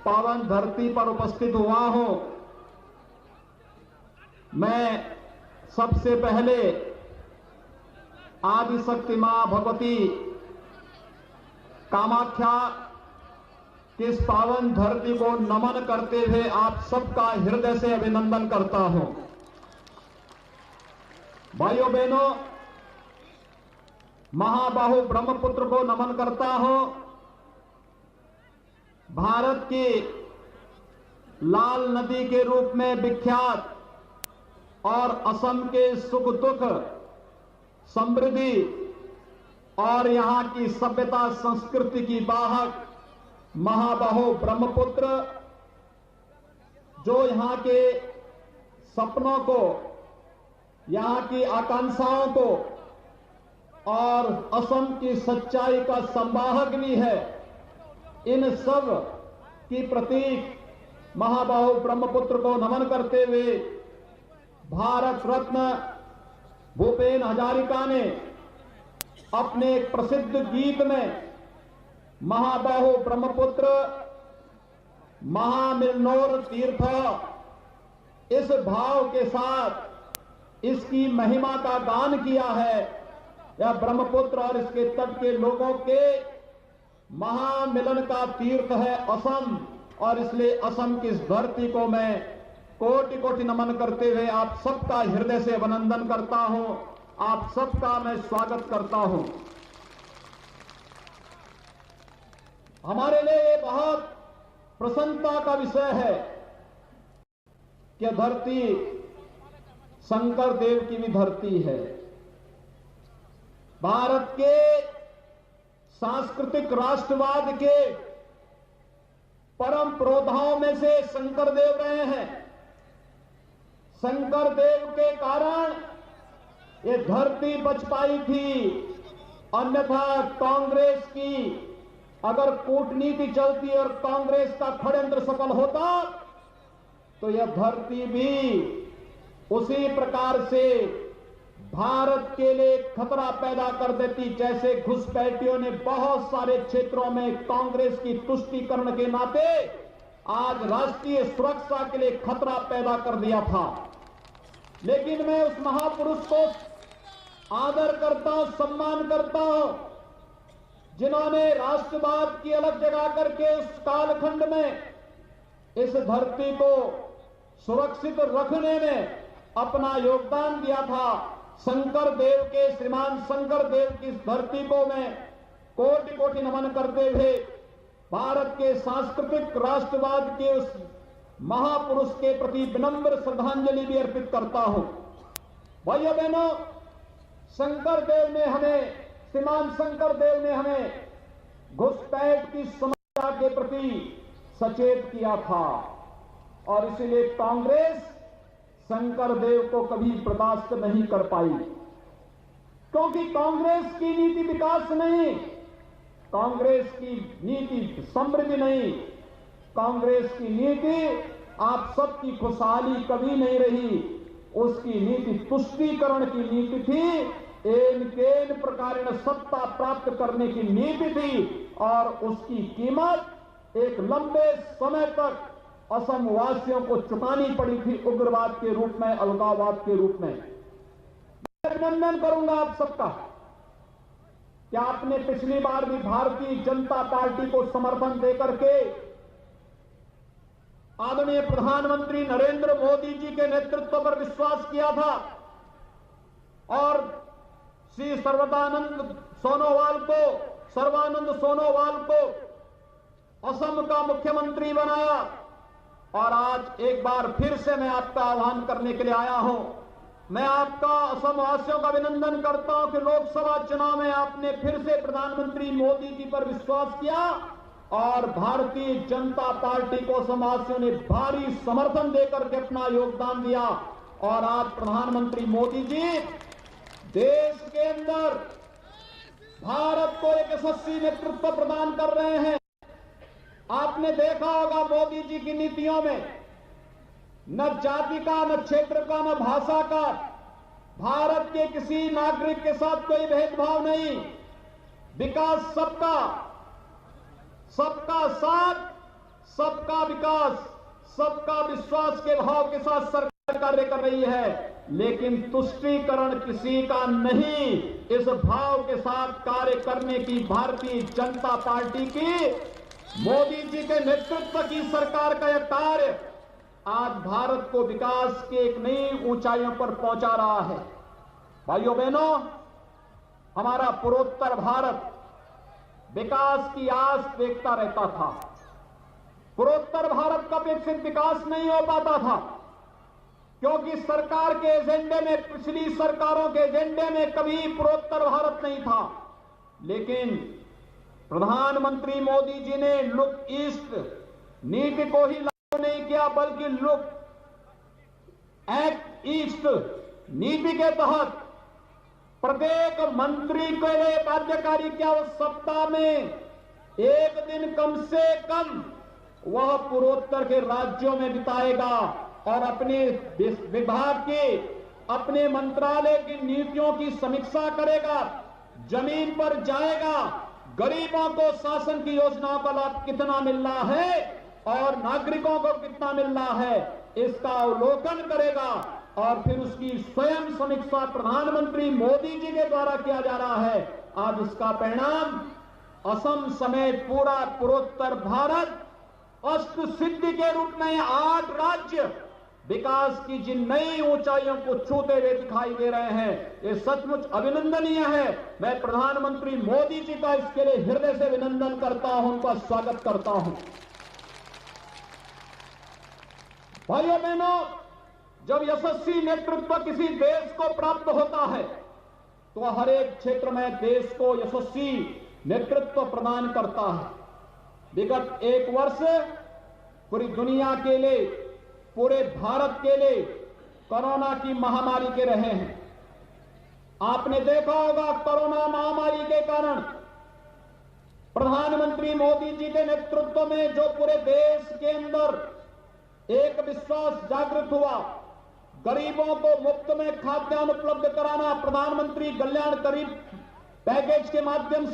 पावन धरती पर उपस्थित हुआ हूं, मैं सबसे पहले आदिशक्ति मां भगवती कामाख्या की इस पावन धरती को नमन करते हुए आप सबका हृदय से अभिनंदन करता हूं। भाइयों बहनों, महाबाहु ब्रह्मपुत्र को नमन करता हूं। भारत की लाल नदी के रूप में विख्यात और असम के सुख दुख, समृद्धि और यहां की सभ्यता संस्कृति की वाहक महाबाहु ब्रह्मपुत्र, जो यहां के सपनों को, यहां की आकांक्षाओं को और असम की सच्चाई का संवाहक भी है, इन सब की प्रतीक महाबाहु ब्रह्मपुत्र को नमन करते हुए भारत रत्न भूपेन हजारिका ने अपने एक प्रसिद्ध गीत में महाबाहु ब्रह्मपुत्र महामिलनोर तीर्थ, इस भाव के साथ इसकी महिमा का गान किया है। यह ब्रह्मपुत्र और इसके तट के लोगों के महामिलन का तीर्थ है असम, और इसलिए असम की इस धरती को मैं कोटि कोटि नमन करते हुए आप सबका हृदय से अभिनंदन करता हूं, आप सबका मैं स्वागत करता हूं। हमारे लिए ये बहुत प्रसन्नता का विषय है कि धरती शंकर देव की भी धरती है। भारत के सांस्कृतिक राष्ट्रवाद के परम पुरोधाओं में से शंकर देव रहे हैं। शंकर देव के कारण ये धरती बच पाई थी, अन्यथा कांग्रेस की अगर कूटनीति चलती और कांग्रेस का षड्यंत्र सफल होता तो यह धरती भी उसी प्रकार से भारत के लिए खतरा पैदा कर देती, जैसे घुसपैठियों ने बहुत सारे क्षेत्रों में कांग्रेस की तुष्टीकरण के नाते आज राष्ट्रीय सुरक्षा के लिए खतरा पैदा कर दिया था। लेकिन मैं उस महापुरुष को आदर करता हूं, सम्मान करता हूं, जिन्होंने राष्ट्रवाद की अलग जगा करके उस कालखंड में इस धरती को सुरक्षित रखने में अपना योगदान दिया था। शंकर देव के, श्रीमान शंकर देव की इस धरती को मैं कोटि कोटि नमन करते हुए भारत के सांस्कृतिक राष्ट्रवाद के उस महापुरुष के प्रति विनम्र श्रद्धांजलि भी अर्पित करता हूं। भाइयों बहनों, शंकर देव ने हमें, श्रीमान शंकर देव ने हमें घुसपैठ की समस्या के प्रति सचेत किया था, और इसीलिए कांग्रेस शंकर देव को कभी बर्दाश्त नहीं कर पाई, क्योंकि कांग्रेस की नीति विकास नहीं, कांग्रेस की नीति समृद्धि नहीं, कांग्रेस की नीति आप सबकी खुशहाली कभी नहीं रही। उसकी नीति तुष्टीकरण की नीति थी, केन प्रकार सत्ता प्राप्त करने की नीति थी, और उसकी कीमत एक लंबे समय तक असम वासियों को चुकानी पड़ी थी, उग्रवाद के रूप में, अलगाववाद के रूप में। मैं अभिनंदन करूंगा आप सबका कि आपने पिछली बार भी भारतीय जनता पार्टी को समर्थन देकर के आदरणीय प्रधानमंत्री नरेंद्र मोदी जी के नेतृत्व पर विश्वास किया था, और श्री सर्वानंद सोनोवाल को असम का मुख्यमंत्री बनाया। और आज एक बार फिर से मैं आपका आह्वान करने के लिए आया हूं। मैं आपका, असम वासियों का अभिनंदन करता हूं कि लोकसभा चुनाव में आपने फिर से प्रधानमंत्री मोदी जी पर विश्वास किया, और भारतीय जनता पार्टी को असम वासियों ने भारी समर्थन देकर के अपना योगदान दिया, और आज प्रधानमंत्री मोदी जी देश के अंदर भारत को एक यशस्वी नेतृत्व प्रदान कर रहे हैं। आपने देखा होगा मोदी जी की नीतियों में न जाति का, न क्षेत्र का, न भाषा का, भारत के किसी नागरिक के साथ कोई भेदभाव नहीं, विकास सबका, सबका साथ, सबका विकास, सबका विश्वास के भाव के साथ सरकार कार्य कर रही है, लेकिन तुष्टीकरण किसी का नहीं, इस भाव के साथ कार्य करने की भारतीय जनता पार्टी की, मोदी जी के नेतृत्व की सरकार का यह कार्य आज भारत को विकास के एक नई ऊंचाइयों पर पहुंचा रहा है। भाइयों बहनों, हमारा पूर्वोत्तर भारत विकास की आस देखता रहता था। पूर्वोत्तर भारत का विकसित विकास नहीं हो पाता था क्योंकि सरकार के एजेंडे में, पिछली सरकारों के एजेंडे में कभी पूर्वोत्तर भारत नहीं था। लेकिन प्रधानमंत्री मोदी जी ने लुक ईस्ट नीति को ही लागू नहीं किया, बल्कि लुक एक्ट ईस्ट नीति के तहत प्रत्येक मंत्री के लिए बाध्यकारी क्या उस सप्ताह में एक दिन कम से कम वह पूर्वोत्तर के राज्यों में बिताएगा और अपने विभाग के, अपने मंत्रालय की नीतियों की समीक्षा करेगा, जमीन पर जाएगा, गरीबों को शासन की योजनाओं का लाभ कितना मिल रहा है और नागरिकों को कितना मिल रहा है, इसका अवलोकन करेगा और फिर उसकी स्वयं समीक्षा प्रधानमंत्री मोदी जी के द्वारा किया जा रहा है। आज इसका परिणाम असम समेत पूरा पूर्वोत्तर भारत अष्ट सिद्धि के रूप में 8 राज्य विकास की जिन नई ऊंचाइयों को छूते हुए दिखाई दे रहे हैं, ये सचमुच अभिनंदनीय है। मैं प्रधानमंत्री मोदी जी का इसके लिए हृदय से अभिनंदन करता हूं, उनका स्वागत करता हूं। भाइयों बहनों, जब यशस्वी नेतृत्व किसी देश को प्राप्त होता है तो हर एक क्षेत्र में देश को यशस्वी नेतृत्व प्रदान करता है। विगत 1 वर्ष पूरी दुनिया के लिए, पूरे भारत के लिए कोरोना की महामारी के रहे हैं। आपने देखा होगा कोरोना महामारी के कारण प्रधानमंत्री मोदी जी के नेतृत्व में जो पूरे देश के अंदर एक विश्वास जागृत हुआ, गरीबों को मुफ्त में खाद्यान्न उपलब्ध कराना, प्रधानमंत्री कल्याण गरीब पैकेज के माध्यम से